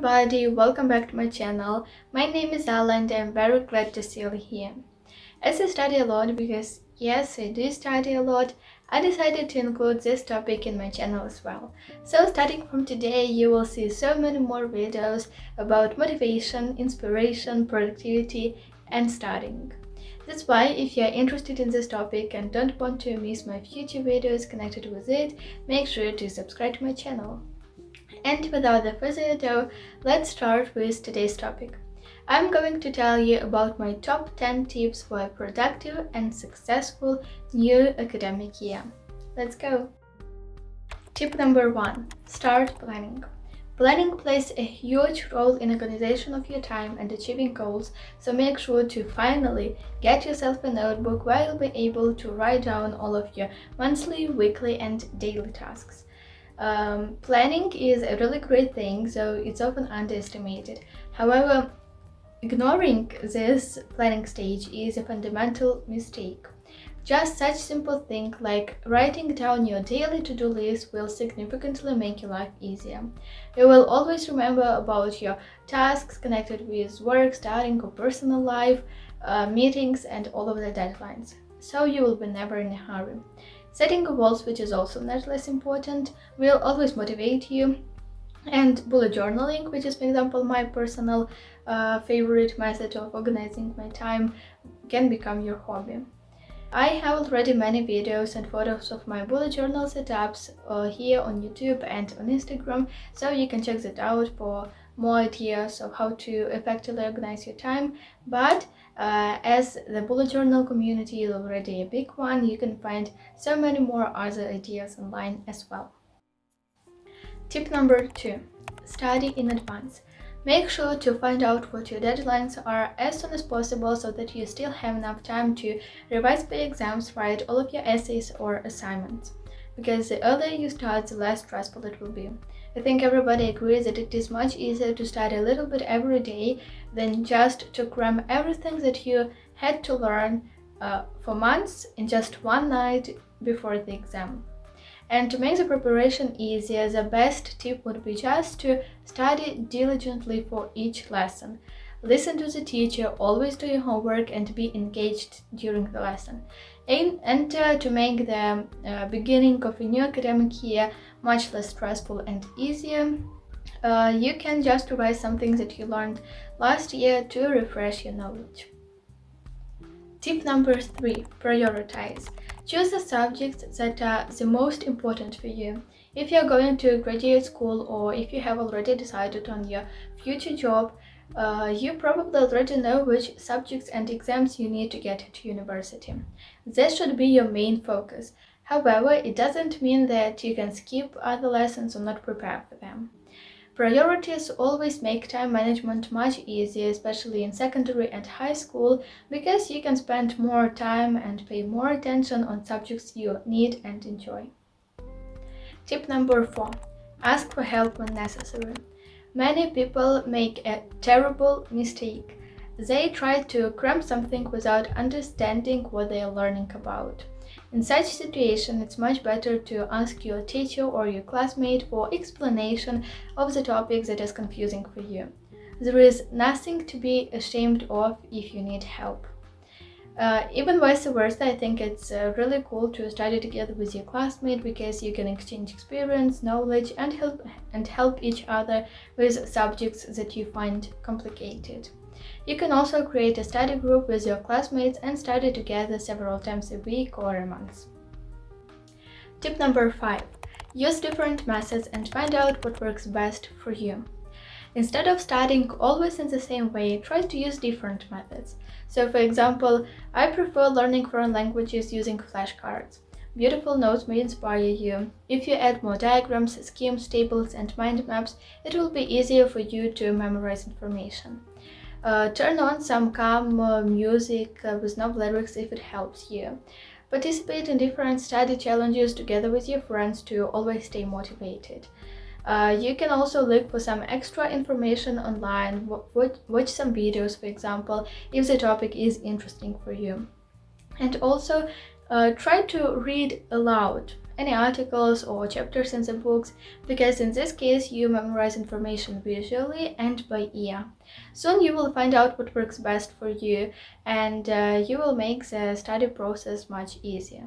everybody, welcome back to my channel. My name is Alla and I'm very glad to see you here. As I study a lot, because yes, I do study a lot, I decided to include this topic in my channel as well. So starting from today, you will see so many more videos about motivation, inspiration, productivity and studying. That's why if you are interested in this topic and don't want to miss my future videos connected with it, make sure to subscribe to my channel. And without further ado, let's start with today's topic. I'm going to tell you about my top 10 tips for a productive and successful new academic year. Let's go! Tip number 1. Start planning. Planning plays a huge role in organization of your time and achieving goals, so make sure to finally get yourself a notebook where you'll be able to write down all of your monthly, weekly, and daily tasks. Planning is a really great thing, so it's often underestimated. However, ignoring this planning stage is a fundamental mistake. Just such simple thing like writing down your daily to-do list will significantly make your life easier. You will always remember about your tasks connected with work, studying, or personal life, meetings, and all of the deadlines. So you will be never in a hurry. Setting goals, which is also not less important, will always motivate you. And bullet journaling, which is, for example, my personal favorite method of organizing my time, can become your hobby. I have already many videos and photos of my bullet journal setups here on YouTube and on Instagram, so you can check that out for more ideas of how to effectively organize your time. But as the bullet journal community is already a big one, you can find so many more other ideas online as well. Tip number 2. Study in advance. Make sure to find out what your deadlines are as soon as possible so that you still have enough time to revise for exams, write all of your essays or assignments. Because the earlier you start, the less stressful it will be. I think everybody agrees that it is much easier to study a little bit every day than just to cram everything that you had to learn for months in just one night before the exam. And to make the preparation easier, the best tip would be just to study diligently for each lesson. Listen to the teacher, always do your homework, and be engaged during the lesson. And to make the beginning of a new academic year much less stressful and easier, you can just revise some things that you learned last year to refresh your knowledge. Tip number 3. Prioritize. Choose the subjects that are the most important for you. If you're going to graduate school or if you have already decided on your future job, you probably already know which subjects and exams you need to get to university. This should be your main focus. However, it doesn't mean that you can skip other lessons or not prepare for them. Priorities always make time management much easier, especially in secondary and high school, because you can spend more time and pay more attention on subjects you need and enjoy. Tip number 4. Ask for help when necessary. Many people make a terrible mistake. They try to cram something without understanding what they are learning about. In such situation, it's much better to ask your teacher or your classmate for explanation of the topic that is confusing for you. There is nothing to be ashamed of if you need help. Even vice versa, I think it's really cool to study together with your classmate because you can exchange experience, knowledge, and help each other with subjects that you find complicated. You can also create a study group with your classmates and study together several times a week or a month. Tip number 5. Use different methods and find out what works best for you. Instead of studying always in the same way, try to use different methods. So for example, I prefer learning foreign languages using flashcards. Beautiful notes may inspire you. If you add more diagrams, schemes, tables, and mind maps, it will be easier for you to memorize information. Turn on some calm music with no lyrics if it helps you. Participate in different study challenges together with your friends to always stay motivated. You can also look for some extra information online, watch some videos, for example, if the topic is interesting for you. And also try to read aloud any articles or chapters in the books, because in this case you memorize information visually and by ear. Soon you will find out what works best for you, and you will make the study process much easier.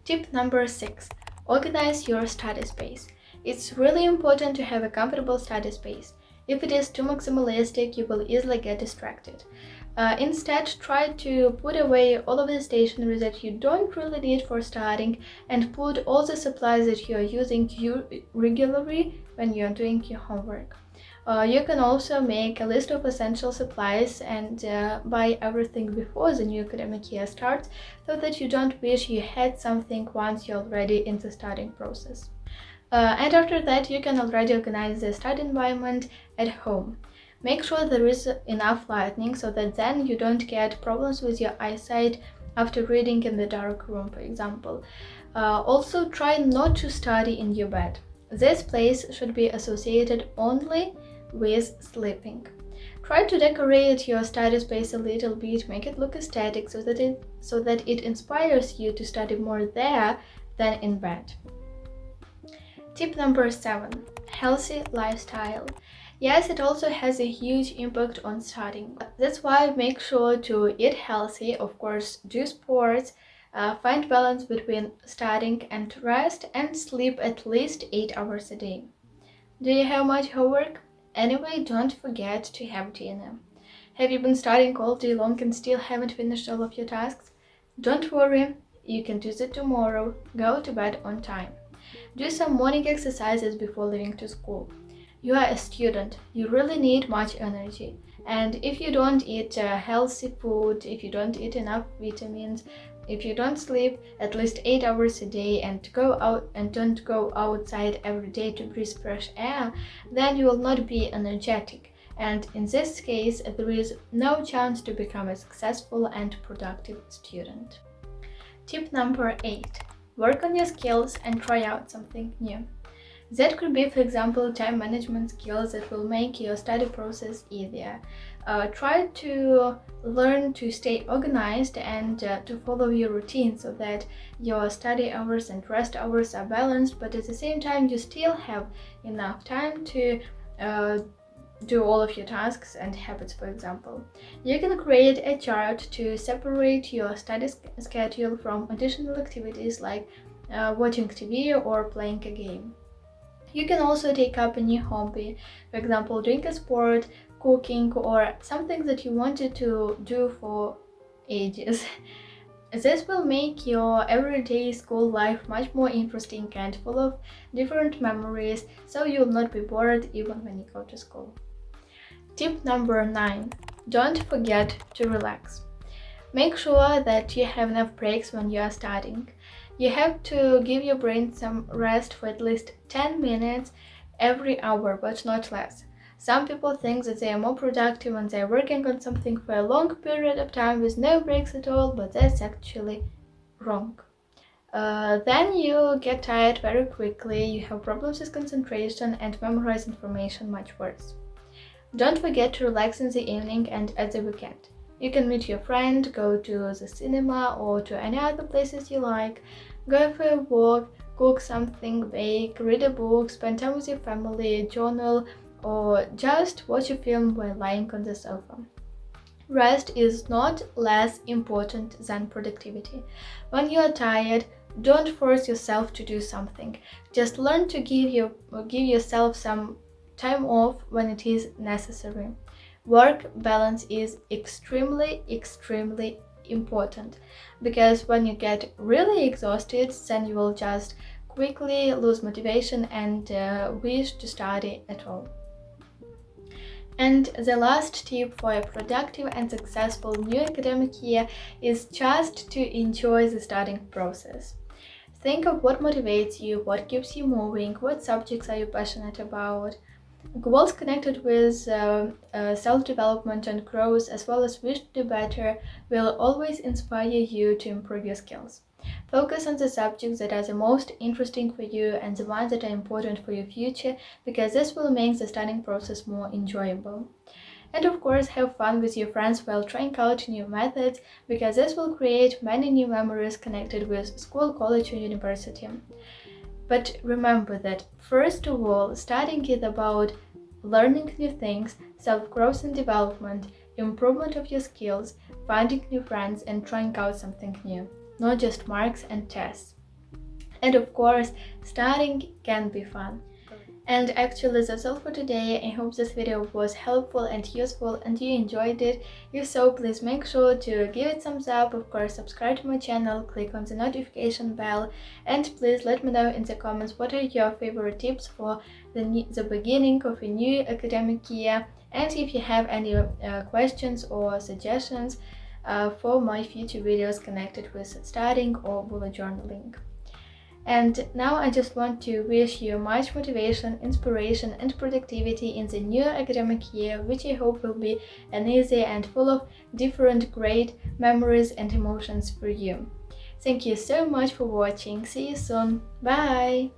Tip number 6. Organize your study space. It's really important to have a comfortable study space. If it is too maximalistic, you will easily get distracted. Instead, try to put away all of the stationery that you don't really need for studying, and put all the supplies that you are using regularly when you are doing your homework. You can also make a list of essential supplies and buy everything before the new academic year starts, so that you don't wish you had something once you're already in the studying process. And after that, you can already organize the study environment at home. Make sure there is enough lighting so that then you don't get problems with your eyesight after reading in the dark room, for example. Also, try not to study in your bed. This place should be associated only with sleeping. Try to decorate your study space a little bit, make it look aesthetic so that it inspires you to study more there than in bed. Tip number 7. Healthy lifestyle. Yes, it also has a huge impact on studying. That's why make sure to eat healthy, of course, do sports, find balance between studying and rest, and sleep at least 8 hours a day. Do you have much homework? Anyway, don't forget to have dinner. Have you been studying all day long and still haven't finished all of your tasks? Don't worry, you can do that tomorrow. Go to bed on time. Do some morning exercises before leaving to school. You are a student, you really need much energy. And if you don't eat healthy food, if you don't eat enough vitamins, if you don't sleep at least 8 hours a day and don't go outside every day to breathe fresh air, then you will not be energetic. And in this case, there is no chance to become a successful and productive student. Tip number 8. Work on your skills and try out something new. That could be, for example, time management skills that will make your study process easier. Try to learn to stay organized and to follow your routine so that your study hours and rest hours are balanced, but at the same time you still have enough time to do all of your tasks and habits, for example. You can create a chart to separate your study schedule from additional activities like watching TV or playing a game. You can also take up a new hobby, for example, doing a sport, cooking, or something that you wanted to do for ages. This will make your everyday school life much more interesting and full of different memories, so you'll not be bored even when you go to school. Tip number 9. Don't forget to relax. Make sure that you have enough breaks when you are studying. You have to give your brain some rest for at least 10 minutes every hour, but not less. Some people think that they are more productive when they are working on something for a long period of time with no breaks at all, but that's actually wrong. Then you get tired very quickly, you have problems with concentration, and memorize information much worse. Don't forget to relax in the evening and at the weekend. You can meet your friend, go to the cinema or to any other places you like, go for a walk, cook something, bake, read a book, spend time with your family, journal, or just watch a film while lying on the sofa. Rest is not less important than productivity. When you are tired, don't force yourself to do something. Just learn to give yourself some time off when it is necessary. Work balance is extremely important, because when you get really exhausted, then you will just quickly lose motivation and wish to study at all. And the last tip for a productive and successful new academic year is just to enjoy the studying process. Think of what motivates you, what keeps you moving, what subjects are you passionate about. Goals connected with self-development and growth, as well as wish to do better, will always inspire you to improve your skills. Focus on the subjects that are the most interesting for you and the ones that are important for your future, because this will make the studying process more enjoyable. And of course, have fun with your friends while trying out new methods, because this will create many new memories connected with school, college, or university. But remember that, first of all, studying is about learning new things, self-growth and development, improvement of your skills, finding new friends, and trying out something new, not just marks and tests. And of course, studying can be fun. And actually, that's all for today. I hope this video was helpful and useful and you enjoyed it. If so, please make sure to give it thumbs up, of course subscribe to my channel, click on the notification bell, and please let me know in the comments what are your favorite tips for the beginning of a new academic year, and if you have any questions or suggestions for my future videos connected with studying or bullet journaling. And now I just want to wish you much motivation, inspiration, and productivity in the new academic year, which I hope will be an easy and full of different great memories and emotions for you. Thank you so much for watching. See you soon. Bye!